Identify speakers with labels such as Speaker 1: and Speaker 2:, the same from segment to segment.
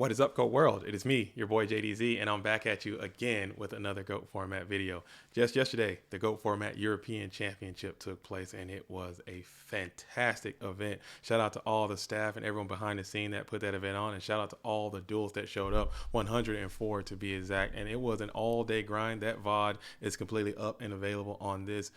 Speaker 1: What is up, GOAT World? It is me, your boy JDZ, and I'm back at you again with another GOAT format video. Just yesterday, the GOAT format European Championship took place, and it was a fantastic event. Shout out to all the staff and everyone behind the scene that put that event on, and shout out to all the duels that showed up, 104 to be exact. And it was an all-day grind. That VOD is completely up and available on this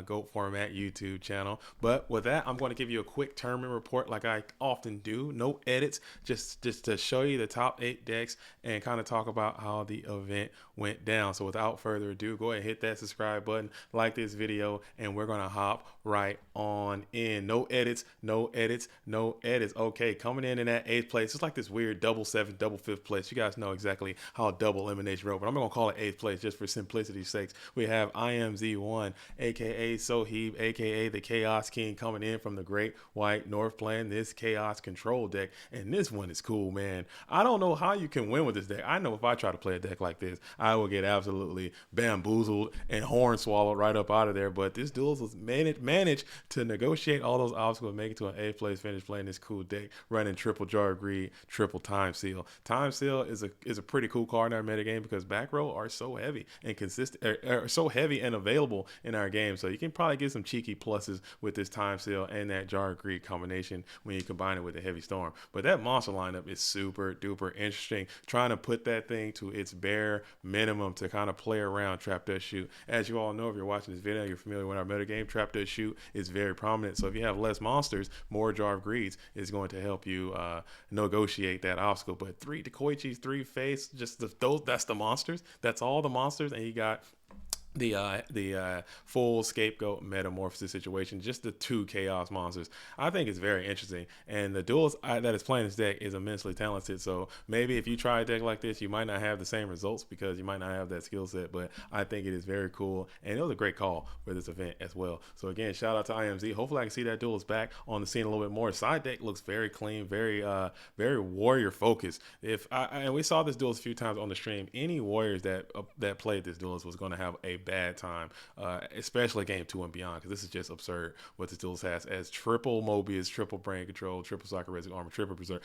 Speaker 1: GOAT format YouTube channel. But with that, I'm going to give you a quick tournament report like I often do. No edits, just to show you the top 8 decks and kind of talk about how the event went down. So without further ado, go ahead and hit that subscribe button, like this video, and we're gonna hop right on in. No edits, no edits, no edits. Okay, coming in that 8th place, it's like this weird double 7th, double 5th place. You guys know exactly how double elimination wrote, but I'm gonna call it 8th place just for simplicity's sakes. We have IAMZI, aka Soheeb, aka the Chaos King, coming in from the Great White North, playing this Chaos Control deck, and this one is cool, man. I don't know how you can win with this deck. I know if I try to play a deck like this, I will get absolutely bamboozled and horn swallowed right up out of there. But this duels was managed to negotiate all those obstacles, make it to an 8th place finish playing this cool deck, running triple Jar of Greed, triple Time Seal. Time Seal is a pretty cool card in our metagame because back row are so heavy and consistent, are so heavy and available in our game. So you can probably get some cheeky pluses with this Time Seal and that Jar of Greed combination when you combine it with the Heavy Storm. But that monster lineup is super duper interesting, trying to put that thing to its bare minimum to kind of play around Trap Does Shoot. As you all know, if you're watching this video, you're familiar with our metagame. Trap Does Shoot is very prominent, so if you have less monsters, more Jar of Greeds is going to help you negotiate that obstacle. But 3 Dekoichis, 3 Face, just that's the monsters, that's all the monsters. And you got the full scapegoat metamorphosis situation, just the 2 chaos monsters. I think it's very interesting, and the duels that is playing this deck is immensely talented. So maybe if you try a deck like this, you might not have the same results because you might not have that skill set, but I think it is very cool, and it was a great call for this event as well. So again, shout out to IMZ. Hopefully I can see that duelist back on the scene a little bit more. Side deck looks very clean, very warrior focused. And we saw this duelist a few times on the stream, any warriors that played this duelist was going to have a bad time, especially game 2 and beyond, because this is just absurd what this duelist has as triple Mobius, triple Brain Control, triple Psychoretic Armor, triple Berserk.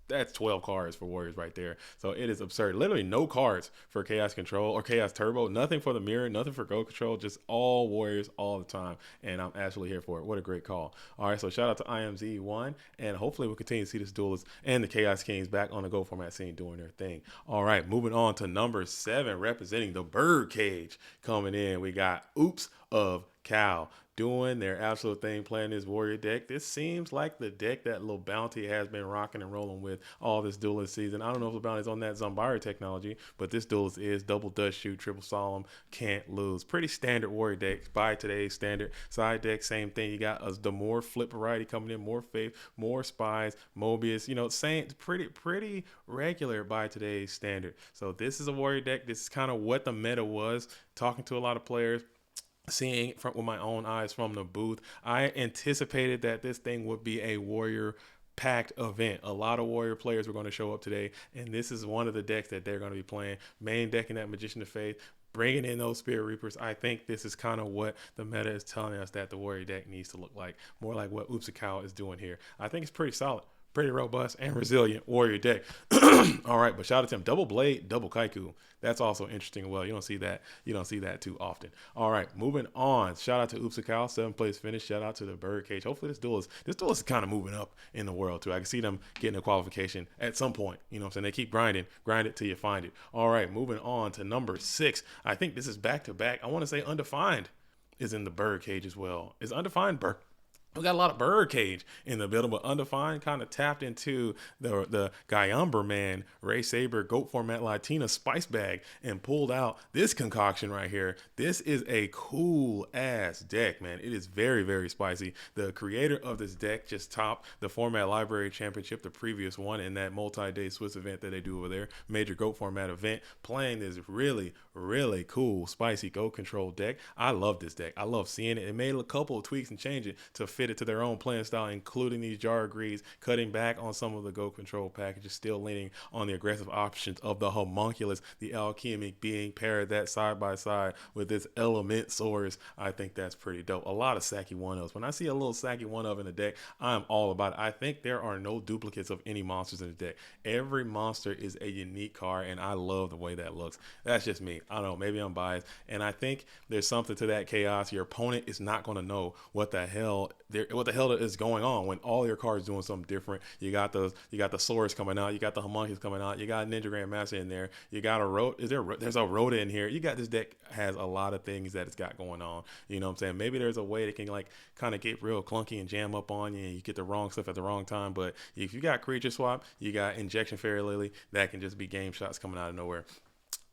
Speaker 1: That's 12 cards for warriors right there. So it is absurd. Literally no cards for Chaos Control or Chaos Turbo, nothing for the mirror, nothing for Go Control, just all warriors all the time, and I'm absolutely here for it. What a great call. All right, so shout out to IMZ1, and hopefully we'll continue to see this duelist and the Chaos Kings back on the Go format scene doing their thing. All right, moving on to number 7, representing the Birdcage. Coming in, we got OUPS of Cal doing their absolute thing, playing this warrior deck. This seems like the deck that Lil Bounty has been rocking and rolling with all this duelist season. I don't know if Lil Bounty's on that Zombara technology, but this duelist is double Does Shoot, triple Solemn, can't lose. Pretty standard warrior deck by today's standard. Side deck, same thing. You got the more flip variety coming in, more Faith, more Spies, Mobius, same, pretty regular by today's standard. So this is a warrior deck. This is kind of what the meta was. Talking to a lot of players, seeing with my own eyes from the booth, I anticipated that this thing would be a warrior packed event. A lot of warrior players were going to show up today, and this is one of the decks that they're going to be playing. Main decking that Magician of Faith, bringing in those Spirit Reapers. I think this is kind of what the meta is telling us that the warrior deck needs to look like, more like what OUPS of Cal is doing here. I think it's pretty solid, pretty robust and resilient warrior deck. All right, but shout out to him. Double Blade, double Kaiku. That's also interesting as well. You don't see that too often. All right, moving on. Shout out to OUPS of Cal, 7th place finish. Shout out to the Birdcage. Hopefully this duel is kind of moving up in the world too. I can see them getting a qualification at some point. You know what I'm saying? They keep grinding, grind it till you find it. All right, moving on to number 6. I think this is back to back. I want to say Undefined is in the Birdcage as well. Is Undefined We got a lot of Birdcage in the building, but Undefined kind of tapped into the Guyamber man, Ray Saber, GOAT format Latina spice bag and pulled out this concoction right here. This is a cool ass deck, man. It is very, very spicy. The creator of this deck just topped the Format Library Championship, the previous one, in that multi-day Swiss event that they do over there, major GOAT format event, playing this really, really cool, spicy GOAT control deck. I love this deck. I love seeing it. It made a couple of tweaks and changes to fit committed to their own playing style, including these jar greeds, cutting back on some of the go control packages, still leaning on the aggressive options of the homunculus, the alchemic being, paired that side by side with this element source. I think that's pretty dope. A lot of Saki 1-ofs. When I see a little Saki 1-of in the deck, I'm all about it. I think there are no duplicates of any monsters in the deck. Every monster is a unique card, and I love the way that looks. That's just me. I don't know, maybe I'm biased, and I think there's something to that chaos. Your opponent is not going to know what the hell is going on when all your cards doing something different. You got the Saurus coming out, you got the Homunculus coming out, you got Ninja Grandmaster in there, you got there's a Rhoda in here. You got this deck has a lot of things that it's got going on. You know what I'm saying? Maybe there's a way that can like kind of get real clunky and jam up on you, and you get the wrong stuff at the wrong time. But if you got creature swap, you got injection fairy lily, that can just be game shots coming out of nowhere.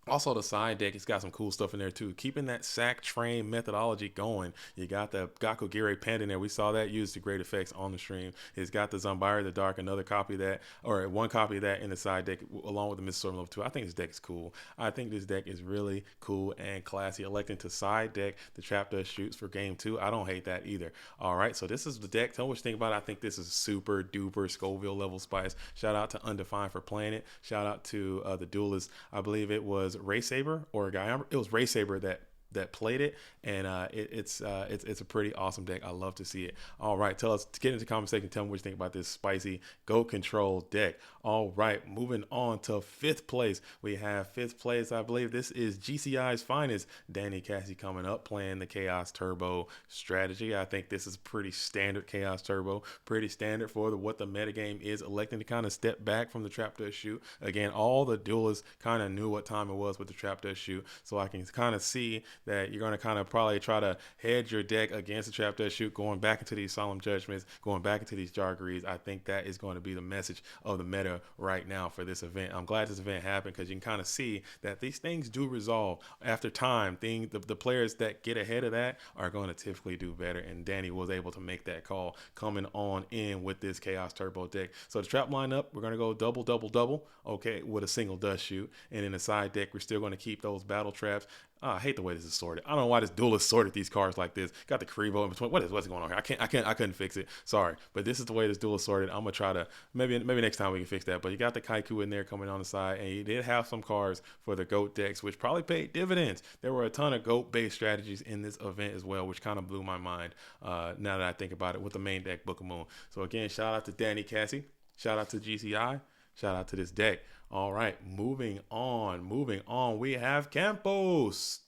Speaker 1: Also, the side deck, it's got some cool stuff in there too. Keeping that sack train methodology going. You got the Gakugiri Panda in there. We saw that used to great effects on the stream. It's got the Zombari the Dark, another copy of that, or one copy of that in the side deck, along with the Mr. Storm Level 2. I think this deck is cool. I think this deck is really cool and classy. Electing to side deck the Trapdoor Shoots for game 2. I don't hate that either. All right, so this is the deck. Tell me what you think about it. I think this is super duper Scoville level spice. Shout out to Undefined for playing it. Shout out to the Duelist. I believe it was Ray Saber or a guy. It was Ray Saber that played it, and it's a pretty awesome deck. I love to see it. All right, get into the comment section. Tell me what you think about this spicy Go Control deck. All right, moving on to 5th place. We have 5th place. I believe this is GCI's finest, DANICASI, coming up playing the Chaos Turbo strategy. I think this is pretty standard Chaos Turbo, pretty standard for what the metagame is. Electing to kind of step back from the Trapdoor Shoot. Again, all the duelists kind of knew what time it was with the Trapdoor Shoot, so I can kind of see that you're going to kind of probably try to hedge your deck against the Trapdoor Shoot, going back into these Solemn Judgments, going back into these Jargarees. I think that is going to be the message of the meta right now for this event. I'm glad this event happened because you can kind of see that these things do resolve after time. The players that get ahead of that are going to typically do better, and Danny was able to make that call coming on in with this Chaos Turbo deck. So the trap lineup, we're going to go double, okay, with a single Dust Shoot, and in the side deck, we're still going to keep those battle traps. I hate the way this is sorted. I don't know why this duelist sorted these cards like this. Got the Karibo in between. What's going on here? I couldn't fix it. Sorry, but this is the way this duelist sorted. I'm gonna try to maybe next time we can fix that. But you got the Kaiku in there coming on the side, and you did have some cards for the GOAT decks, which probably paid dividends. There were a ton of GOAT based strategies in this event as well, which kind of blew my mind. Now that I think about it, with the main deck Book of Moon. So again, shout out to DANICASI. Shout out to GCI. Shout out to this deck. All right, moving on. We have Campos.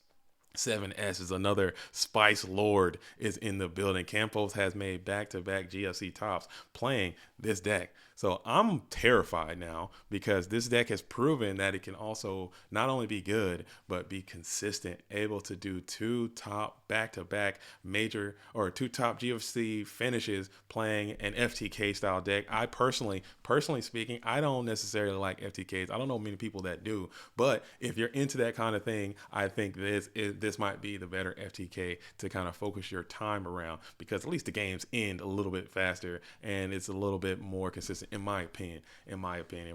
Speaker 1: 7S is another Spice Lord is in the building. Campos has made back-to-back GFC tops playing this deck. So I'm terrified now because this deck has proven that it can also not only be good, but be consistent, able to do 2 top back-to-back major or 2 top GFC finishes playing an FTK style deck. I personally speaking, I don't necessarily like FTKs. I don't know many people that do, but if you're into that kind of thing, I think this might be the better FTK to kind of focus your time around, because at least the games end a little bit faster and it's a little bit more consistent in my opinion.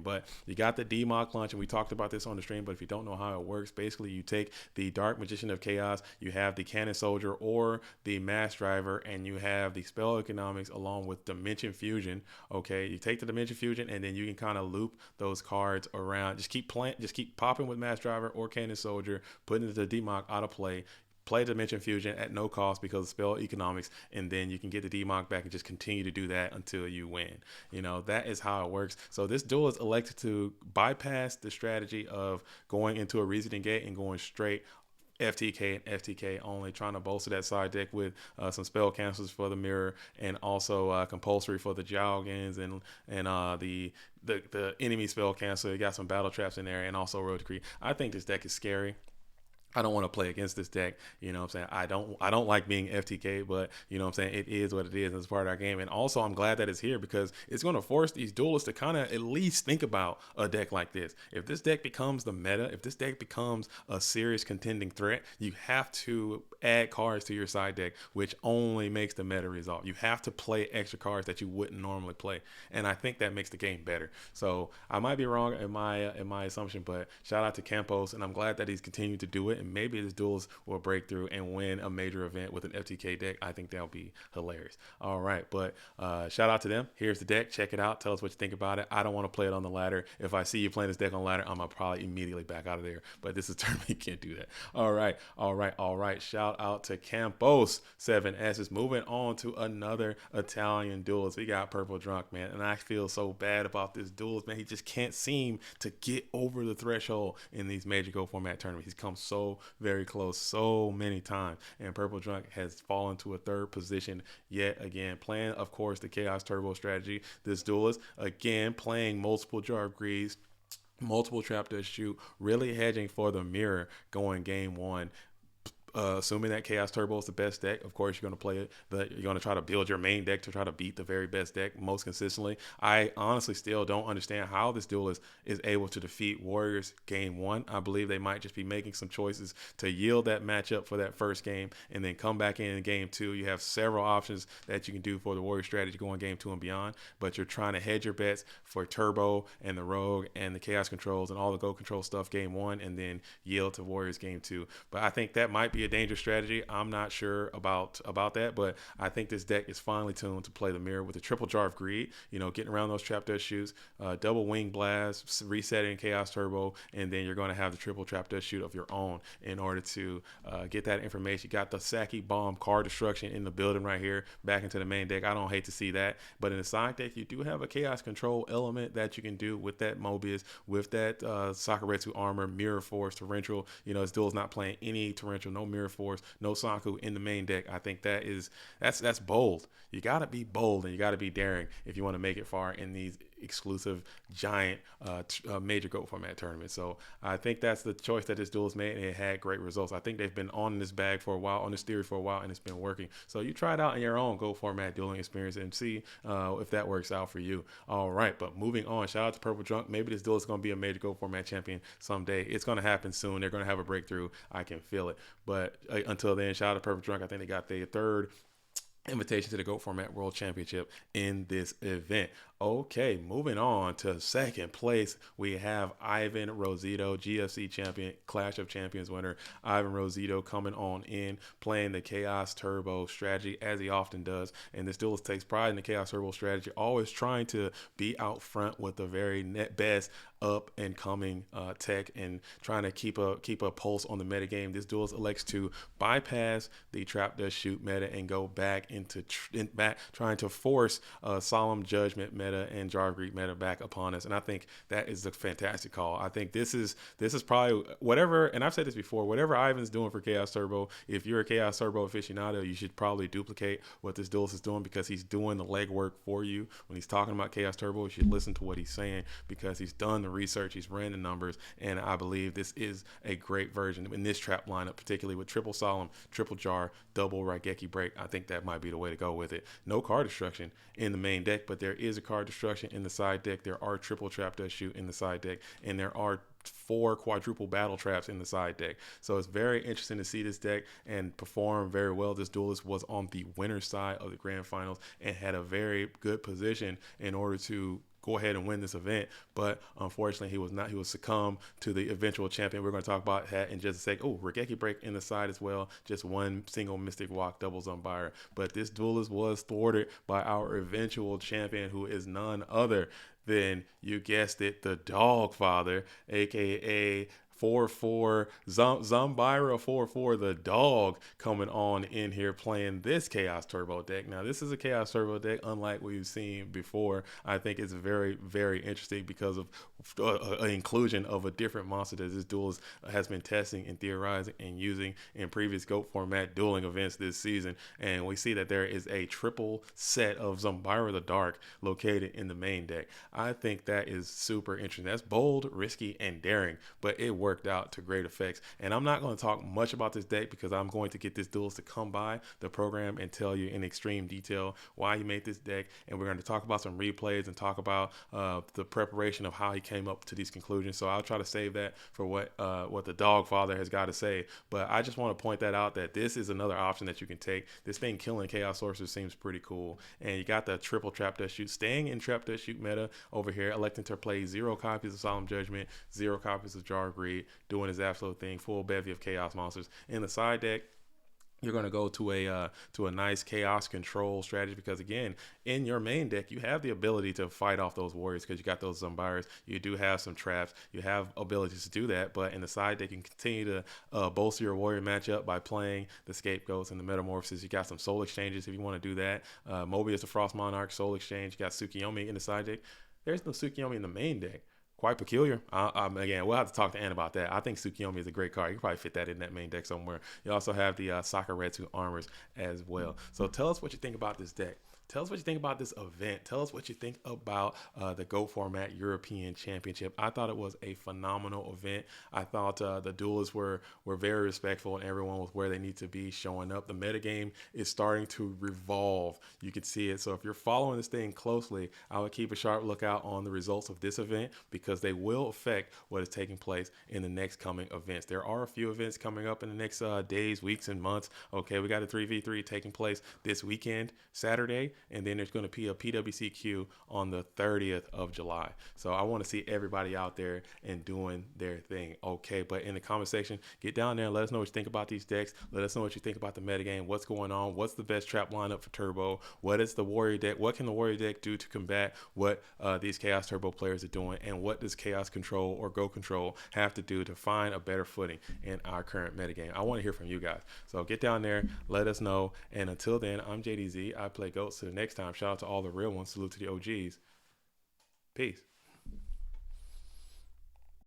Speaker 1: But you got the DMOC launch, and we talked about this on the stream, but if you don't know how it works, basically you take the Dark Magician of Chaos, you have the Cannon Soldier or the Mass Driver, and you have the Spell Economics along with Dimension Fusion. Okay, you take the Dimension Fusion, and then you can kind of loop those cards around. Just keep popping with Mass Driver or Cannon Soldier, putting the DMOC out of play. Play Dimension Fusion at no cost because of spell economics, and then you can get the DMOC back and just continue to do that until you win. You know, that is how it works. So this duel is elected to bypass the strategy of going into a Reasoning Gate and going straight FTK and FTK only, trying to bolster that side deck with some spell cancels for the mirror, and also compulsory for the Jowgins and the enemy spell cancel. You got some battle traps in there, and also Road Decree. I think this deck is scary. I don't want to play against this deck. You know what I'm saying? I don't like being FTK, but you know what I'm saying? It is what it is. It's part of our game. And also I'm glad that it's here because it's going to force these duelists to kind of at least think about a deck like this. If this deck becomes the meta, if this deck becomes a serious contending threat, you have to add cards to your side deck, which only makes the meta resolve. You have to play extra cards that you wouldn't normally play. And I think that makes the game better. So I might be wrong in my assumption, but shout out to Campos, and I'm glad that he's continued to do it. and maybe this duelist will break through and win a major event with an FTK deck. I think that'll be hilarious. All right, but shout out to them. Here's the deck. Check it out. Tell us what you think about it. I don't want to play it on the ladder. If I see you playing this deck on ladder, I'm gonna probably immediately back out of there. But this is tournament, you can't do that. All right. Shout out to Campos 7S. Moving on to another Italian duelist. We got Purple Drunk, man, and I feel so bad about this duelist, man. He just can't seem to get over the threshold in these major Go format tournaments. He's come so very close so many times, and Purple Drunk has fallen to a third position yet again, playing, of course, the Chaos Turbo strategy. This duelist, again, playing multiple Jar of Greeds, multiple Trap Dust Shoot, really hedging for the mirror going game one. Assuming that Chaos Turbo is the best deck, of course you're going to play it. You're going to try to build your main deck to try to beat the very best deck most consistently. I honestly still don't understand how this duelist is able to defeat Warriors game one. I believe they might just be making some choices to yield that matchup for that first game and then come back in game two. You have several options that you can do for the Warrior strategy going game two and beyond, but you're trying to hedge your bets for Turbo and the Rogue and the Chaos Controls and all the Go Control stuff game one and then yield to Warriors game two. But I think that might be a dangerous strategy. I'm not sure about that, but I think this deck is finely tuned to play the mirror with a triple Jar of Greed, getting around those Trap Dust Shoots, double Wing Blast, resetting Chaos Turbo, and then you're going to have the triple Trap Dust Shoot of your own in order to get that information. You got the Saki Bomb card destruction in the building right here back into the main deck. I don't hate to see that, but in the side deck, you do have a Chaos Control element that you can do with that Mobius, with that Sakuretsu armor, Mirror Force, Torrential. This duel's not playing any Torrential, no Mirror Force, no Sanku in the main deck. I think that's bold. You got to be bold and you got to be daring if you want to make it far in these exclusive giant major GOAT format tournaments. So I think that's the choice that this duelist made, and it had great results. I think they've been on this bag for a while, on this theory for a while, and it's been working. So you try it out in your own GOAT format dueling experience and see if that works out for you. All right, but moving on, shout out to Purple Drunk. Maybe this duelist is going to be a major GOAT format champion someday. It's going to happen soon. They're going to have a breakthrough. I can feel it. But until then, shout out to Purple Drunk. I think they got their third invitation to the GOAT Format World Championship in this event. Okay, moving on to second place, we have Ivan Rossitto, GFC champion, Clash of Champions winner. Ivan Rossitto coming on in, playing the Chaos Turbo strategy as he often does. And this duelist takes pride in the Chaos Turbo strategy, always trying to be out front with the very best up and coming tech and trying to keep a pulse on the meta game. This duelist elects to bypass the Trap Dust Shoot meta and go back into trying to force Solemn Judgment meta and Jar of Greed meta back upon us. And I think that is a fantastic call. I think this is probably whatever, and I've said this before, whatever Ivan's doing for Chaos Turbo, if you're a Chaos Turbo aficionado, you should probably duplicate what this duelist is doing, because he's doing the legwork for you. When he's talking about Chaos Turbo, you should listen to what he's saying, because he's done the research, he's ran the numbers, and I believe this is a great version in this trap lineup, particularly with triple Solemn, triple Jar, double Raigeki Break. I think that might be the way to go with it. No card destruction in the main deck, but there is a card destruction in the side deck. There are triple Trap Dust Shoot in the side deck, and there are 4 quadruple battle traps in the side deck. So it's very interesting to see this deck and perform very well. This duelist was on the winner's side of the grand finals and had a very good position in order to go ahead and win this event, but unfortunately he was not. He was succumb to the eventual champion. We're going to talk about that in just a sec. Oh, Raigeki Break in the side as well. Just one single Mystic Walk, double Zumbira. But this duelist was thwarted by our eventual champion, who is none other than, you guessed it, the Dog Father, aka 4-4 Zumbira 4-4, the dog, coming on in here playing this Chaos Turbo deck. Now, this is a Chaos Turbo deck unlike we've seen before. I think it's very, very interesting because of an inclusion of a different monster that this duelist has been testing and theorizing and using in previous GOAT format dueling events this season. And we see that there is a triple set of Zumbira the Dark located in the main deck. I think that is super interesting. That's bold, risky, and daring, but it works out to great effects. And I'm not going to talk much about this deck because I'm going to get this duelist to come by the program and tell you in extreme detail why he made this deck. And we're going to talk about some replays and talk about the preparation of how he came up to these conclusions. So I'll try to save that for what the Dog Father has got to say. But I just want to point that out, that this is another option that you can take. This thing killing Chaos Sorcerer seems pretty cool. And you got the triple Trap Dust Shoot, staying in Trap Dust Shoot meta over here, electing to play 0 copies of Solemn Judgment, 0 copies of Jar of Greed, read, doing his absolute thing, full bevy of chaos monsters. In the side deck, you're going to go to a nice chaos control strategy, because again, in your main deck you have the ability to fight off those warriors because you got those zombies, you do have some traps, you have abilities to do that. But in the side deck you can continue to bolster your warrior matchup by playing the scapegoats and the metamorphoses. You got some soul exchanges if you want to do that. Mobius the Frost Monarch, soul exchange. You got Tsukiyomi in the side deck. There's no Tsukiyomi in the main deck. Quite peculiar. Again, we'll have to talk to Ann about that. I think Tsukiyomi is a great card. You can probably fit that in that main deck somewhere. You also have the Sakuretsu armors as well. So tell us what you think about this deck. Tell us what you think about this event. Tell us what you think about the GOAT Format European Championship. I thought it was a phenomenal event. I thought the duelists were very respectful and everyone was where they need to be, showing up. The metagame is starting to revolve. You can see it. So if you're following this thing closely, I would keep a sharp lookout on the results of this event, because they will affect what is taking place in the next coming events. There are a few events coming up in the next days, weeks, and months. Okay, we got a 3v3 taking place this weekend, Saturday. And then there's going to be a PWCQ on the 30th of July. So I want to see everybody out there and doing their thing. Okay, but in the comment section, get down there and let us know what you think about these decks. Let us know what you think about the metagame. What's going on? What's the best trap lineup for Turbo? What is the Warrior deck? What can the Warrior deck do to combat what these Chaos Turbo players are doing? And what does Chaos Control or Go Control have to do to find a better footing in our current metagame? I want to hear from you guys. So get down there, let us know. And until then, I'm JDZ. I play GOATs. So next time, shout out to all the real ones. Salute to the OGs. Peace.